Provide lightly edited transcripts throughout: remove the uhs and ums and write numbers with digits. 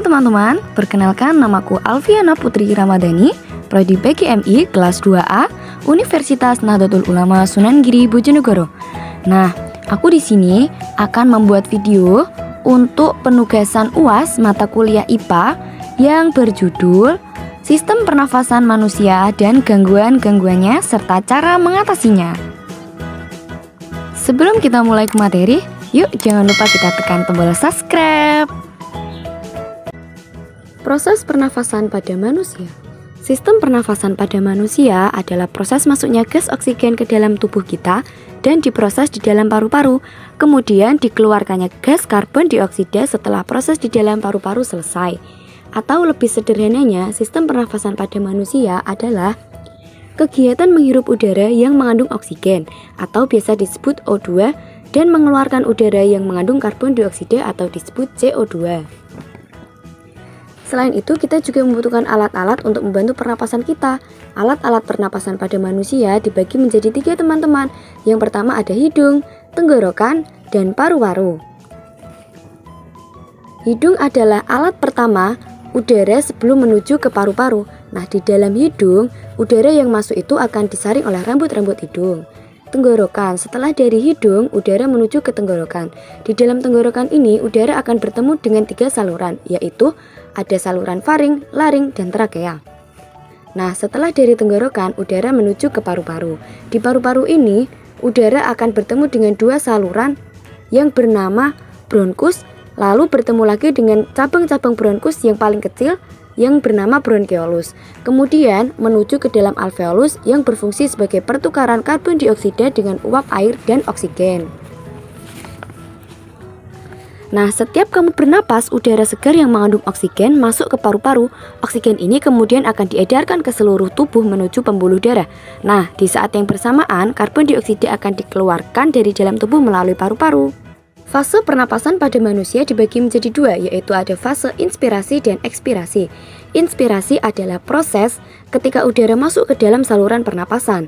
Halo teman-teman, perkenalkan namaku Alfiana Putri Ramadhani, Prodi PGMI kelas 2A, Universitas Nahdlatul Ulama Sunan Giri Bojonegoro. Nah, aku di sini akan membuat video untuk penugasan UAS mata kuliah IPA yang berjudul Sistem Pernafasan Manusia dan Gangguan-gangguannya serta cara mengatasinya. Sebelum kita mulai ke materi, yuk jangan lupa kita tekan tombol subscribe. Proses pernafasan pada manusia. Sistem pernafasan pada manusia adalah proses masuknya gas oksigen ke dalam tubuh kita dan diproses di dalam paru-paru, kemudian dikeluarkannya gas karbon dioksida setelah proses di dalam paru-paru selesai. Atau lebih sederhananya, sistem pernafasan pada manusia adalah kegiatan menghirup udara yang mengandung oksigen atau biasa disebut O2 dan mengeluarkan udara yang mengandung karbon dioksida atau disebut CO2. Selain itu, kita juga membutuhkan alat-alat untuk membantu pernapasan kita. Alat-alat pernapasan pada manusia dibagi menjadi 3 teman-teman. Yang pertama ada hidung, tenggorokan, dan paru-paru. Hidung adalah alat pertama udara sebelum menuju ke paru-paru. Nah, di dalam hidung, udara yang masuk itu akan disaring oleh rambut-rambut hidung. Tenggorokan, setelah dari hidung, udara menuju ke tenggorokan. Di dalam tenggorokan ini, udara akan bertemu dengan 3 saluran, yaitu ada saluran faring, laring, dan trakea. Nah, setelah dari tenggorokan, udara menuju ke paru-paru. Di paru-paru ini, udara akan bertemu dengan 2 saluran yang bernama bronkus, lalu bertemu lagi dengan cabang-cabang bronkus yang paling kecil yang bernama bronkeolus. Kemudian menuju ke dalam alveolus yang berfungsi sebagai pertukaran karbon dioksida dengan uap air dan oksigen. Nah, setiap kamu bernapas, udara segar yang mengandung oksigen masuk ke paru-paru. Oksigen ini kemudian akan diedarkan ke seluruh tubuh menuju pembuluh darah. Nah, di saat yang bersamaan, karbon dioksida akan dikeluarkan dari dalam tubuh melalui paru-paru. Fase pernapasan pada manusia dibagi menjadi 2, yaitu ada fase inspirasi dan ekspirasi. Inspirasi adalah proses ketika udara masuk ke dalam saluran pernapasan,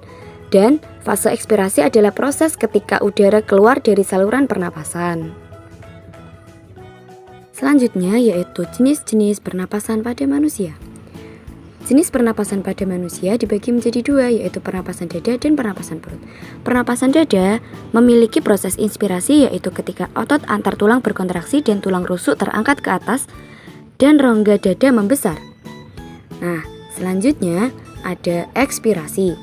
dan fase ekspirasi adalah proses ketika udara keluar dari saluran pernapasan. Selanjutnya yaitu jenis-jenis pernapasan pada manusia. Jenis pernapasan pada manusia dibagi menjadi 2, yaitu pernapasan dada dan pernapasan perut. Pernapasan dada memiliki proses inspirasi, yaitu ketika otot antar tulang berkontraksi dan tulang rusuk terangkat ke atas dan rongga dada membesar. Nah, selanjutnya ada ekspirasi.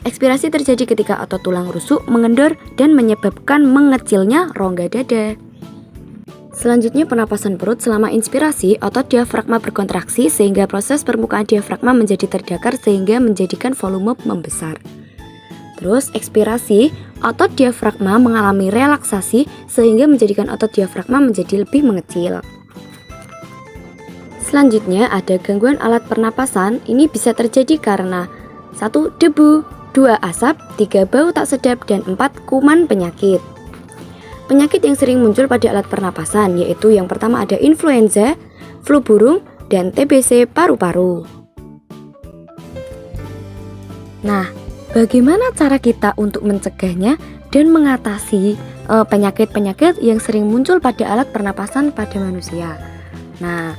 Ekspirasi terjadi ketika otot tulang rusuk mengendor dan menyebabkan mengecilnya rongga dada. Selanjutnya pernapasan perut. Selama inspirasi, otot diafragma berkontraksi sehingga proses permukaan diafragma menjadi terdakar sehingga menjadikan volume membesar. Terus ekspirasi, otot diafragma mengalami relaksasi sehingga menjadikan otot diafragma menjadi lebih mengecil. Selanjutnya ada gangguan alat pernapasan. Ini bisa terjadi karena 1. Debu, 2. Asap, 3. Bau tak sedap, dan 4. Kuman penyakit. Penyakit yang sering muncul pada alat pernapasan yaitu yang pertama ada influenza, flu burung, dan TBC paru-paru. Nah, bagaimana cara kita untuk mencegahnya dan mengatasi penyakit-penyakit yang sering muncul pada alat pernapasan pada manusia? Nah,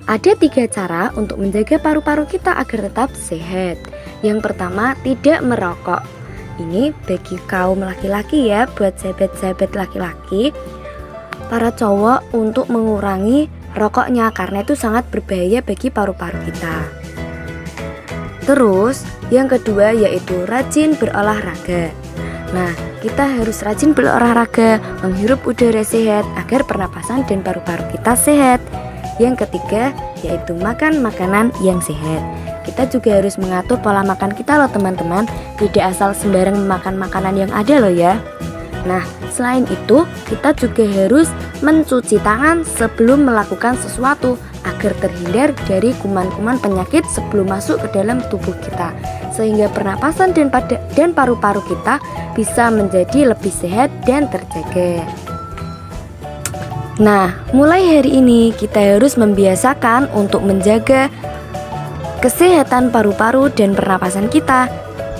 ada 3 cara untuk menjaga paru-paru kita agar tetap sehat. Yang pertama, tidak merokok. Ini bagi kaum laki-laki ya, buat sahabat-sahabat laki-laki, para cowok untuk mengurangi rokoknya karena itu sangat berbahaya bagi paru-paru kita. Terus yang kedua yaitu rajin berolahraga. Nah, kita harus rajin berolahraga, menghirup udara sehat agar pernapasan dan paru-paru kita sehat. Yang ketiga yaitu makan makanan yang sehat. Kita juga harus mengatur pola makan kita loh teman-teman, tidak asal sembarang makan makanan yang ada loh ya. Nah, selain itu kita juga harus mencuci tangan sebelum melakukan sesuatu agar terhindar dari kuman-kuman penyakit sebelum masuk ke dalam tubuh kita, sehingga pernapasan dan paru-paru kita bisa menjadi lebih sehat dan terjaga. Nah, mulai hari ini kita harus membiasakan untuk menjaga kesehatan paru-paru dan pernapasan kita,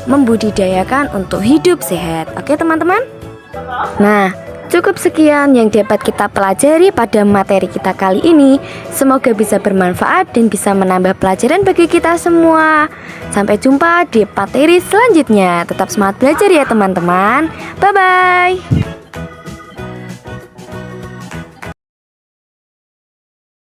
membudidayakan untuk hidup sehat. Oke teman-teman? Nah, Cukup sekian yang dapat kita pelajari pada materi kita kali ini. Semoga bisa bermanfaat dan bisa menambah pelajaran bagi kita semua. Sampai jumpa di materi selanjutnya. Tetap semangat belajar ya teman-teman. Bye-bye.